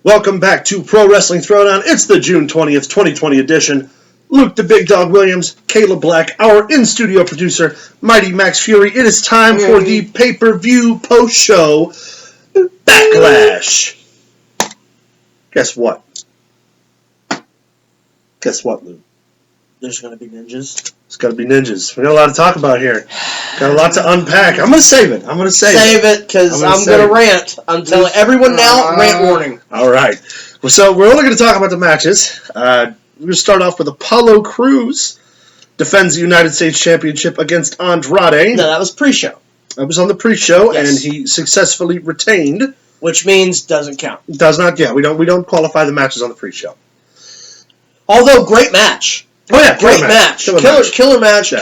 Welcome back to Pro Wrestling Throwdown. It's the June 20th, 2020 edition. Luke the Big Dog Williams, Caleb Black, our in-studio producer, Mighty Max Fury. It is time for the pay-per-view post-show Backlash. Guess what? Guess what, Luke? There's going to be ninjas. It's got to be ninjas. We got a lot to talk about here. Got a lot to unpack. I'm going to save it. Save it, because I'm going to rant. I'm telling everyone now, rant warning. All right. So we're only going to talk about the matches. We're going to start off with Apollo Crews defends the United States Championship against Andrade. No, that was pre-show. That was on the pre-show, yes. And he successfully retained. Which means doesn't count. Does not, yeah. We don't qualify the matches on the pre-show. Although, great match. Oh, yeah. Great match. Killer match. Yeah.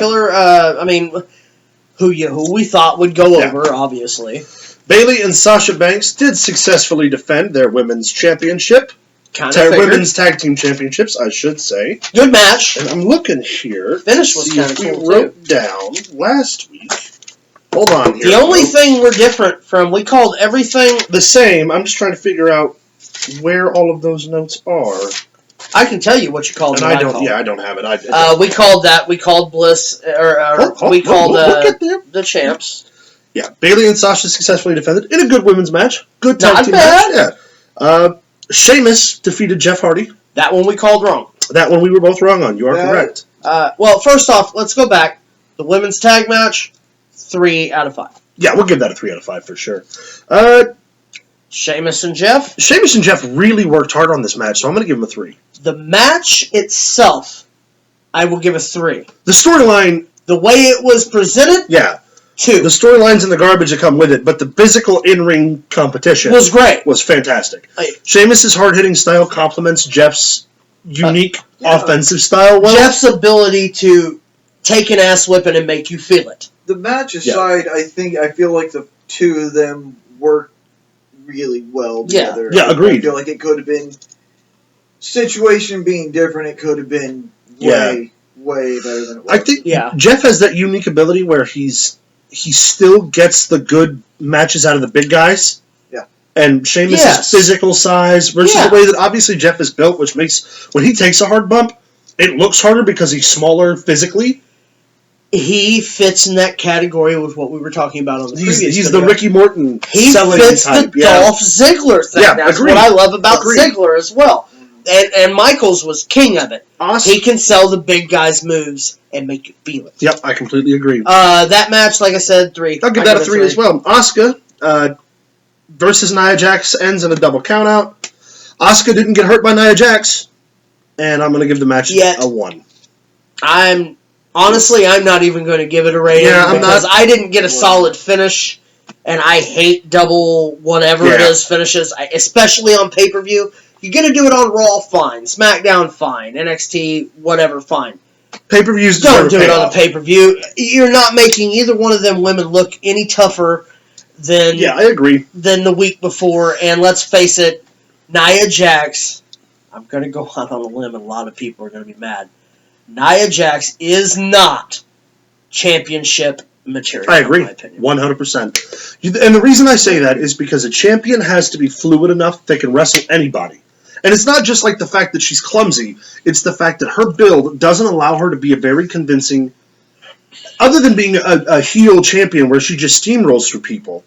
Who we thought would go over, obviously. Bayley and Sasha Banks did successfully defend their women's championship. Women's tag team championships, I should say. Good match. And I'm looking here. Finish was kind of cool, we wrote down last week. Hold on here. The only thing we're different from, we called everything the same. I'm just trying to figure out where all of those notes are. I can tell you what you called. And I don't have it. We called Bliss, the champs. Yeah, Bayley and Sasha successfully defended in a good women's match. Good tag team match. Yeah. Sheamus defeated Jeff Hardy. That one we called wrong. That one we were both wrong on. You are correct. Well, first off, let's go back. The women's tag match, 3 out of 5. Yeah, we'll give that a 3 out of 5 for sure. Sheamus and Jeff. Sheamus and Jeff really worked hard on this match, so I'm going to give them a 3. The match itself, I will give a 3. The storyline, the way it was presented, 2. The storylines and the garbage that come with it, but the physical in-ring competition was great. Was fantastic. Sheamus' hard-hitting style complements Jeff's unique offensive style well. Jeff's ability to take an ass whipping and make you feel it. The match aside, I feel like the two of them worked really well together. Yeah, agreed. I feel like it could have been, situation being different, it could have been way better than it was. I think Jeff has that unique ability where he still gets the good matches out of the big guys. Yeah. And Sheamus' physical size versus the way that obviously Jeff is built, which makes, when he takes a hard bump, it looks harder because he's smaller physically. He fits in that category with what we were talking about on the previous video. He's the Ricky Morton selling type. He fits the Dolph Ziggler thing. Yeah, That's what I love about Ziggler as well. And Michaels was king of it. Awesome. He can sell the big guys' moves and make you feel it. Yep, I completely agree. That match, like I said, 3. I'll give that a 3 as well. Asuka versus Nia Jax ends in a double countout. Asuka didn't get hurt by Nia Jax, and I'm going to give the match a 1. Honestly, I'm not even going to give it a rating because I didn't get a solid finish, and I hate double whatever it is finishes, especially on pay-per-view. You're going to do it on Raw, fine. SmackDown, fine. NXT, whatever, fine. Pay-per-views don't do it on a pay-per-view. You're not making either one of them women look any tougher than I agree. Than the week before. And let's face it, Nia Jax, I'm going to go out on a limb, and a lot of people are going to be mad. Nia Jax is not championship material. I agree, in my opinion. 100%. And the reason I say that is because a champion has to be fluid enough that can wrestle anybody. And it's not just like the fact that she's clumsy. It's the fact that her build doesn't allow her to be a very convincing, other than being a heel champion where she just steamrolls through people.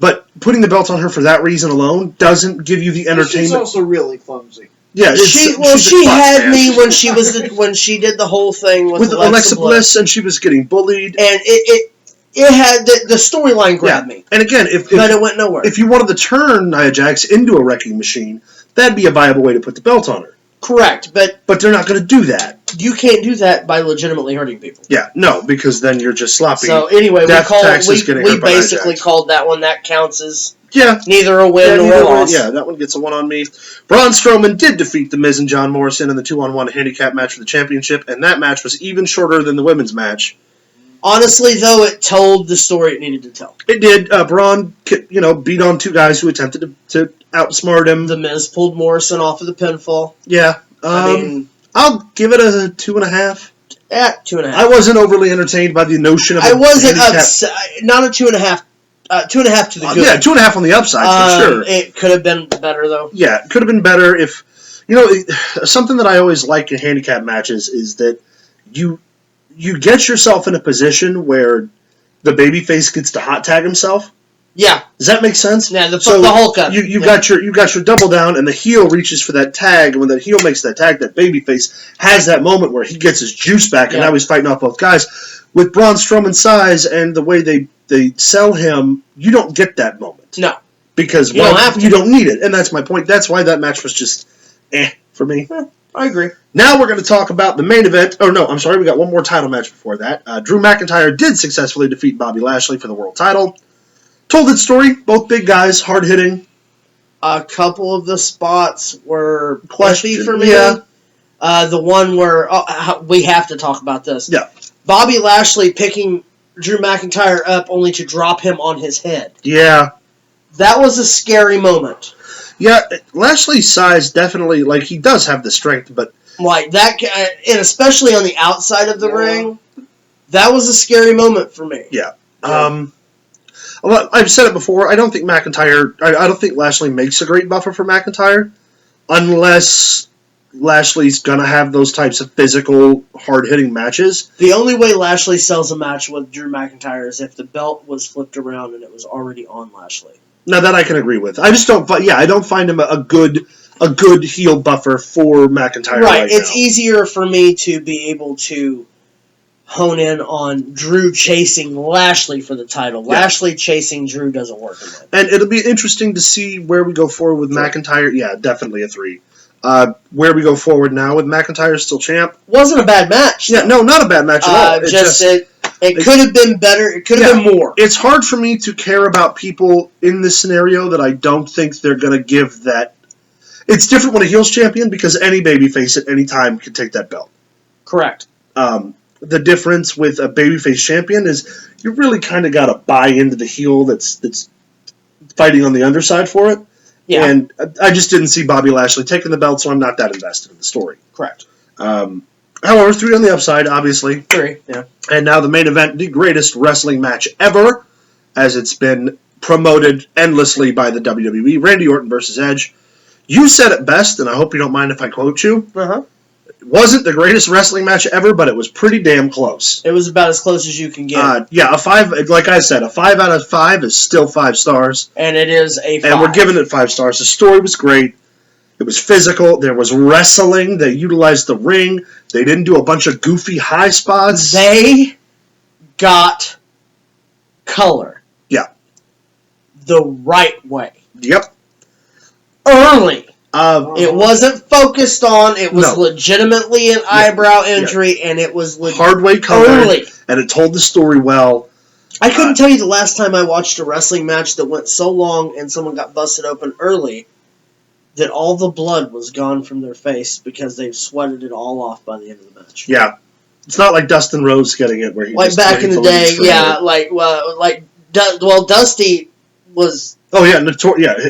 But putting the belt on her for that reason alone doesn't give you the entertainment. She's also really clumsy. Yeah, she had me when she was when she did the whole thing with Alexa Bliss, and she was getting bullied, and it had the storyline grabbed me. And again, but it went nowhere. If you wanted to turn Nia Jax into a wrecking machine, that'd be a viable way to put the belt on her. Correct, but they're not going to do that. You can't do that by legitimately hurting people. Yeah, no, because then you're just sloppy. So anyway, we basically called that one. That counts as neither a win nor a loss. Yeah, that one gets a 1 on me. Braun Strowman did defeat The Miz and John Morrison in the 2-on-1 handicap match for the championship, and that match was even shorter than the women's match. Honestly, though, it told the story it needed to tell. It did. Braun, beat on 2 guys who attempted to outsmart him. The Miz pulled Morrison off of the pinfall. Yeah. I'll give it a 2.5. Yeah, 2.5. I wasn't overly entertained by the notion of I wasn't upset. Not a 2.5 2.5 to the good. Yeah, 2.5 on the upside, for sure. It could have been better, though. Yeah, it could have been better if... something that I always like in handicap matches is that you get yourself in a position where the babyface gets to hot tag himself. Yeah. Does that make sense? Yeah, the Hulk up. You got your double down, and the heel reaches for that tag, and when the heel makes that tag, that babyface has that moment where he gets his juice back, and now he's fighting off both guys. With Braun Strowman's size and the way they sell him, you don't get that moment. No. Because you don't need it, and that's my point. That's why that match was just for me. I agree. Now we're going to talk about the main event. Oh, no, I'm sorry. We got one more title match before that. Drew McIntyre did successfully defeat Bobby Lashley for the world title. Told its story. Both big guys, hard-hitting. A couple of the spots were questionable for me. Yeah. The one where... we have to talk about this. Yeah. Bobby Lashley picking Drew McIntyre up only to drop him on his head. Yeah. That was a scary moment. Yeah, Lashley's size definitely, he does have the strength, but... Like, that, and especially on the outside of the ring, that was a scary moment for me. Yeah. I've said it before, I don't think McIntyre... I don't think Lashley makes a great buffer for McIntyre, unless Lashley's gonna have those types of physical, hard-hitting matches. The only way Lashley sells a match with Drew McIntyre is if the belt was flipped around and it was already on Lashley. Now that I can agree with. I just don't. Yeah, I don't find him a good heel buffer for McIntyre. Right. It's now. Easier for me to be able to hone in on Drew chasing Lashley for the title. Yeah. Lashley chasing Drew doesn't work in my opinion. And it'll be interesting to see where we go forward with McIntyre. Yeah, definitely a 3. Where we go forward now with McIntyre still champ. Wasn't a bad match. Yeah, no, not a bad match at all. It could have been better. It could have been more. It's hard for me to care about people in this scenario that I don't think they're going to give that. It's different when a heel's champion because any babyface at any time can take that belt. Correct. The difference with a babyface champion is you really kind of got to buy into the heel that's fighting on the underside for it. Yeah. And I just didn't see Bobby Lashley taking the belt, so I'm not that invested in the story. Correct. However, 3 on the upside, obviously. 3, yeah. And now the main event, the greatest wrestling match ever, as it's been promoted endlessly by the WWE, Randy Orton versus Edge. You said it best, and I hope you don't mind if I quote you. Uh-huh. It wasn't the greatest wrestling match ever, but it was pretty damn close. It was about as close as you can get. Yeah, a 5, like I said, a 5 out of 5 is still 5 stars. And it is a 5. And we're giving it 5 stars. The story was great. It was physical. There was wrestling. They utilized the ring. They didn't do a bunch of goofy high spots. They got color. Yeah. The right way. Yep. Early. It wasn't focused on. It was legitimately an eyebrow injury, and it was hard way colored, early. And it told the story well. I couldn't tell you the last time I watched a wrestling match that went so long and someone got busted open early that all the blood was gone from their face because they've sweated it all off by the end of the match. Yeah. It's not like Dustin Rhodes getting it where he back in the day, yeah, Dusty was... Oh, yeah,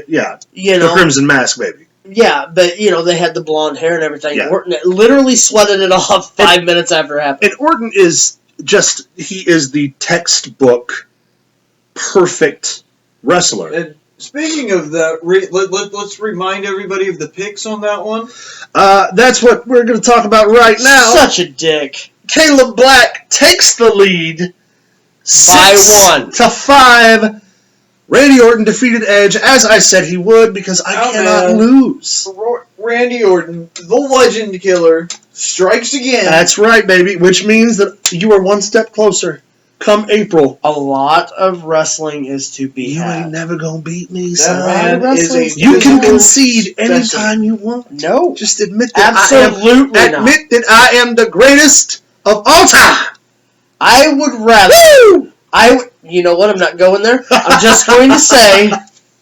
yeah. You know, the Crimson Mask, baby. Yeah, but, they had the blonde hair and everything. Yeah. Orton literally sweated it off 5 minutes after it happened. And Orton is he is the textbook perfect wrestler. And speaking of that, let's remind everybody of the picks on that one. That's what we're going to talk about right now. Such a dick. Caleb Black takes the lead. By 1. To 5. Randy Orton defeated Edge, as I said he would, because I cannot lose. Randy Orton, the legend killer, strikes again. That's right, baby, which means that you are one step closer. Come April. A lot of wrestling is to be had. You ain't never gonna beat me, son. You can concede anytime you want. No. Just admit that Absolutely admit that I am the greatest of all time. I would rather... You know what? I'm not going there. I'm just going to say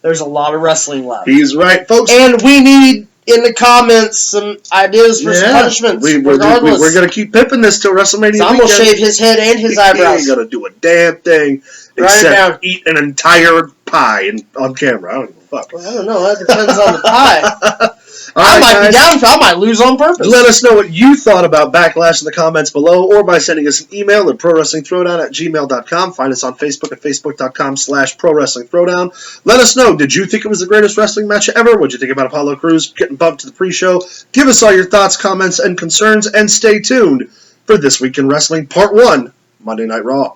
there's a lot of wrestling left. He's right, folks. And we need, in the comments, some ideas for some punishments, regardless. We're going to keep pimping this till WrestleMania so I'm going to shave his head and his eyebrows. He ain't going to do a damn thing except eat an entire pie on camera. I don't give a fuck. Well, I don't know. That depends on the pie. I might be down for I might lose on purpose. Let us know what you thought about Backlash in the comments below or by sending us an email at prowrestlingthrowdown@gmail.com. Find us on Facebook at facebook.com/prowrestlingthrowdown. Let us know, did you think it was the greatest wrestling match ever? What did you think about Apollo Crews getting bumped to the pre-show? Give us all your thoughts, comments, and concerns, and stay tuned for This Week in Wrestling Part 1, Monday Night Raw.